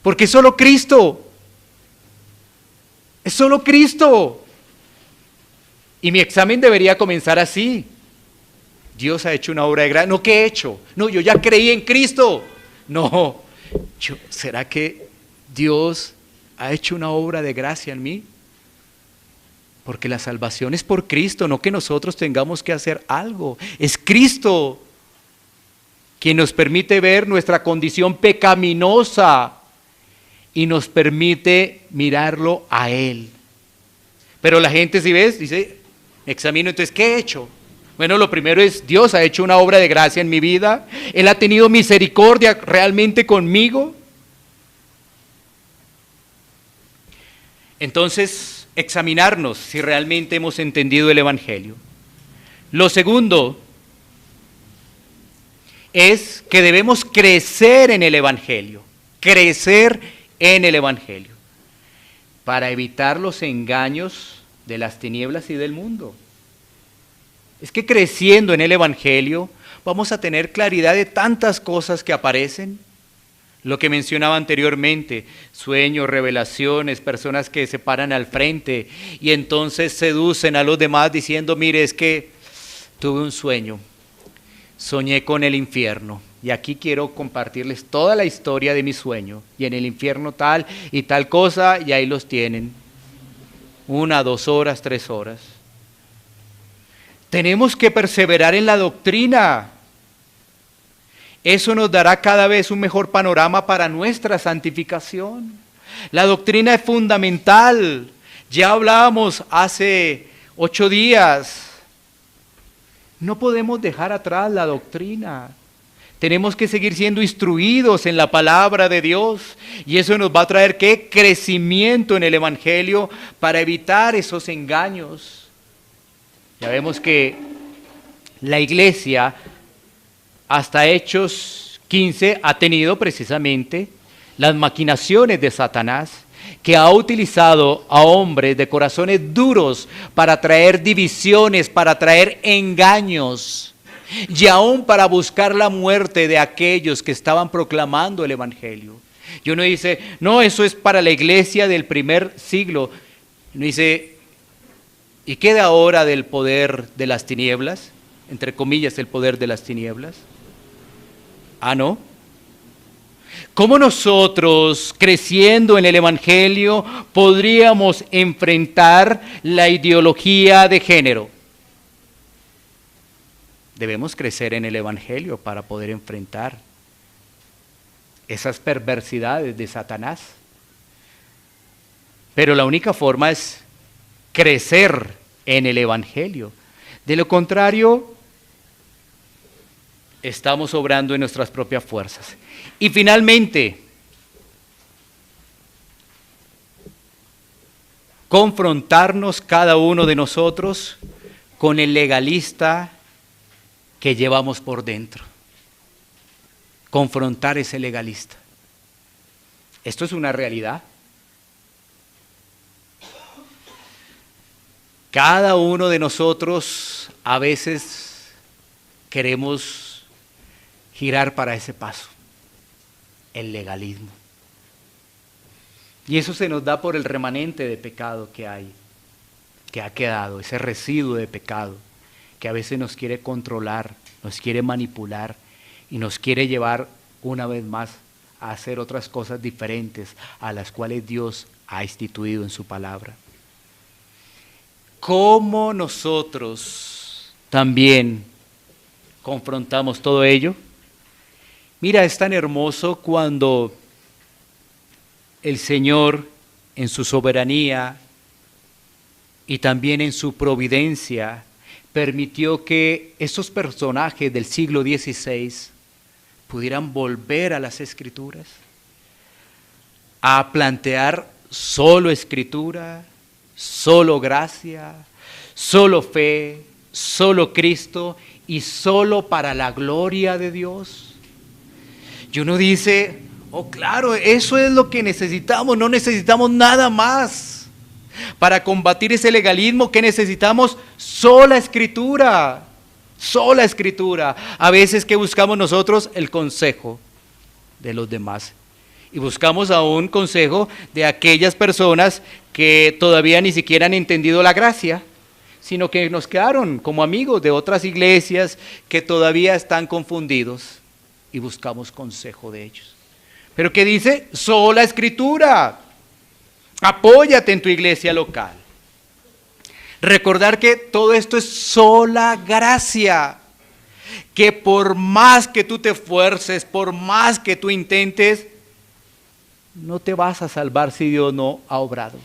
Porque solo Cristo. Es solo Cristo. Y mi examen debería comenzar así. Dios ha hecho una obra de gracia. No, ¿qué he hecho? No, yo ya creí en Cristo. No, ¿será que Dios ha hecho una obra de gracia en mí? Porque la salvación es por Cristo, no que nosotros tengamos que hacer algo. Es Cristo quien nos permite ver nuestra condición pecaminosa y nos permite mirarlo a Él. Pero la gente, si ves, dice, examino, entonces, ¿qué he hecho? Bueno, lo primero es, Dios ha hecho una obra de gracia en mi vida. Él ha tenido misericordia realmente conmigo. Entonces, examinarnos si realmente hemos entendido el Evangelio. Lo segundo es que debemos crecer en el Evangelio, crecer en el Evangelio, para evitar los engaños de las tinieblas y del mundo. Es que creciendo en el Evangelio vamos a tener claridad de tantas cosas que aparecen. Lo que mencionaba anteriormente, sueños, revelaciones, personas que se paran al frente y entonces seducen a los demás diciendo, mire, es que tuve un sueño, soñé con el infierno y aquí quiero compartirles toda la historia de mi sueño y en el infierno tal y tal cosa y ahí los tienen, 1, 2 horas, 3 horas. Tenemos que perseverar en la doctrina. Eso nos dará cada vez un mejor panorama para nuestra santificación. La doctrina es fundamental. Ya hablábamos hace 8 días. No podemos dejar atrás la doctrina. Tenemos que seguir siendo instruidos en la palabra de Dios. Y eso nos va a traer ¿qué? Crecimiento en el Evangelio para evitar esos engaños. Ya vemos que la iglesia hasta Hechos 15 ha tenido precisamente las maquinaciones de Satanás que ha utilizado a hombres de corazones duros para traer divisiones, para traer engaños y aún para buscar la muerte de aquellos que estaban proclamando el Evangelio. Y uno dice, no, eso es para la iglesia del primer siglo. Uno dice, ¿y qué de ahora del poder de las tinieblas? Entre comillas, el poder de las tinieblas. Ah, ¿no? ¿Cómo nosotros, creciendo en el Evangelio, podríamos enfrentar la ideología de género? Debemos crecer en el Evangelio para poder enfrentar esas perversidades de Satanás. Pero la única forma es crecer en el Evangelio. De lo contrario, estamos obrando en nuestras propias fuerzas. Y finalmente, confrontarnos cada uno de nosotros con el legalista que llevamos por dentro. Confrontar ese legalista. Esto es una realidad. Cada uno de nosotros a veces queremos girar para ese paso, el legalismo. Y eso se nos da por el remanente de pecado que hay, que ha quedado, ese residuo de pecado, que a veces nos quiere controlar, nos quiere manipular y nos quiere llevar una vez más a hacer otras cosas diferentes a las cuales Dios ha instituido en su palabra. ¿Cómo nosotros también confrontamos todo ello? Mira, es tan hermoso cuando el Señor en su soberanía y también en su providencia permitió que esos personajes del siglo XVI pudieran volver a las Escrituras, a plantear solo Escritura, solo gracia, solo fe, solo Cristo y solo para la gloria de Dios. Y uno dice, oh claro, eso es lo que necesitamos, no necesitamos nada más. Para combatir ese legalismo, ¿qué necesitamos? Sola Escritura, sola Escritura. A veces, ¿qué buscamos nosotros? El consejo de los demás. Y buscamos aún consejo de aquellas personas que todavía ni siquiera han entendido la gracia, sino que nos quedaron como amigos de otras iglesias que todavía están confundidos y buscamos consejo de ellos. Pero ¿qué dice? Sola Escritura. Apóyate en tu iglesia local. Recordar que todo esto es sola gracia, que por más que tú te esfuerces, por más que tú intentes, no te vas a salvar si Dios no ha obrado.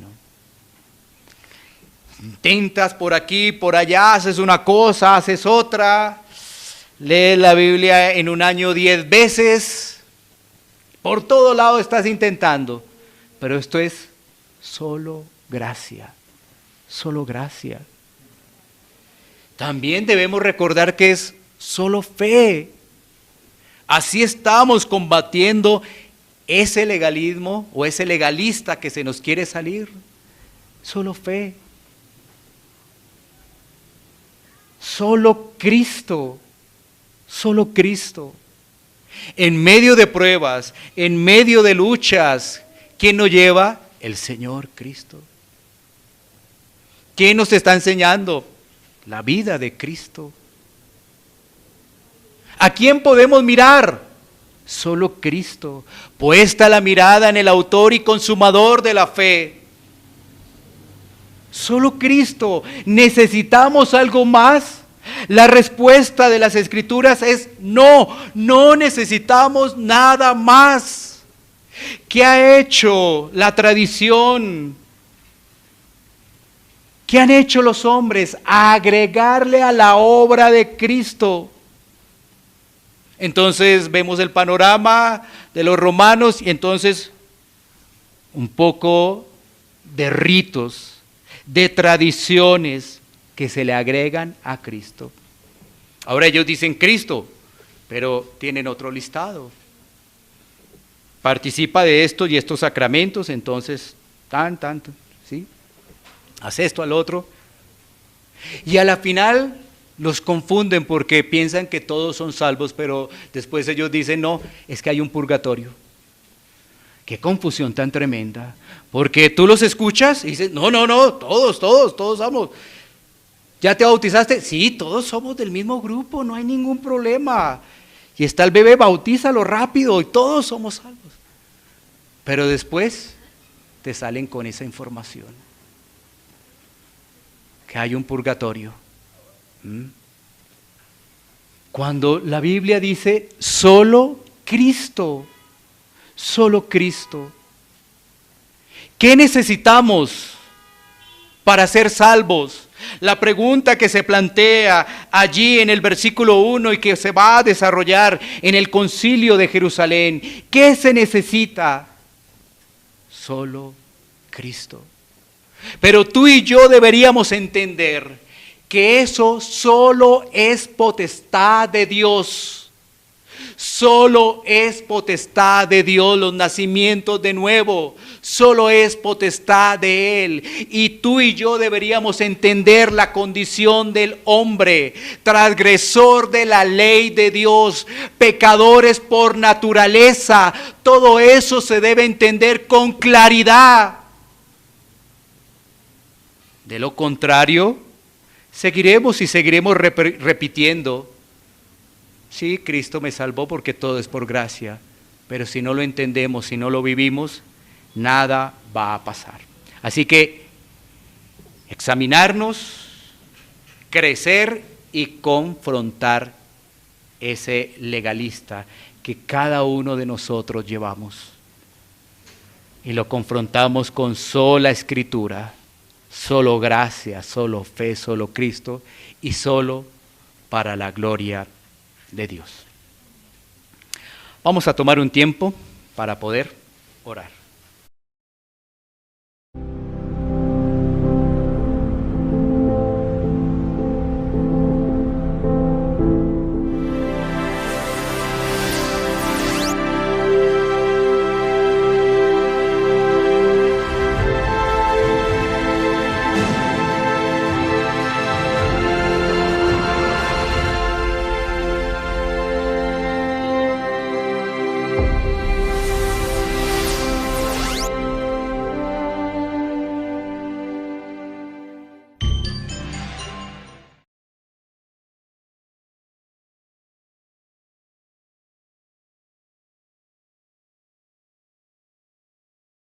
No. Intentas por aquí, por allá, haces una cosa, haces otra, lees la Biblia en un año 10 veces, por todo lado estás intentando, pero esto es solo gracia, solo gracia. También debemos recordar que es solo fe. Así estamos combatiendo ese legalismo o ese legalista que se nos quiere salir. Solo fe. Solo Cristo. Solo Cristo. En medio de pruebas, en medio de luchas, ¿quién nos lleva? El Señor Cristo. ¿Quién nos está enseñando? La vida de Cristo. ¿A quién podemos mirar? Solo Cristo. Puesta la mirada en el autor y consumador de la fe. Solo Cristo. ¿Necesitamos algo más? La respuesta de las Escrituras es no, no necesitamos nada más. ¿Qué ha hecho la tradición? ¿Qué han hecho los hombres? Agregarle a la obra de Cristo. Entonces vemos el panorama de los romanos y entonces un poco de ritos, de tradiciones que se le agregan a Cristo. Ahora ellos dicen Cristo, pero tienen otro listado. participa de estos y estos sacramentos, entonces, ¿sí? Haz esto al otro. Y a la final los confunden porque piensan que todos son salvos, pero después ellos dicen, no, es que hay un purgatorio. Qué confusión tan tremenda, porque tú los escuchas y dices, no, todos somos. ¿Ya te bautizaste? Sí, todos somos del mismo grupo, no hay ningún problema. Y está el bebé, bautízalo rápido y todos somos salvos. Pero después te salen con esa información, que hay un purgatorio. Cuando la Biblia dice solo Cristo. ¿Qué necesitamos para ser salvos? La pregunta que se plantea allí en el versículo 1 y que se va a desarrollar en el Concilio de Jerusalén. ¿Qué se necesita? Solo Cristo. Pero tú y yo deberíamos entender que eso solo es potestad de Dios. Solo es potestad de Dios los nacimientos de nuevo. Solo es potestad de Él. Y tú y yo deberíamos entender la condición del hombre, transgresor de la ley de Dios, pecadores por naturaleza. Todo eso se debe entender con claridad. De lo contrario, seguiremos repitiendo. Sí, Cristo me salvó porque todo es por gracia, pero si no lo entendemos, si no lo vivimos, nada va a pasar. Así que examinarnos, crecer y confrontar ese legalista que cada uno de nosotros llevamos. Y lo confrontamos con sola Escritura, solo gracia, solo fe, solo Cristo y solo para la gloria de Dios. Vamos a tomar un tiempo para poder orar.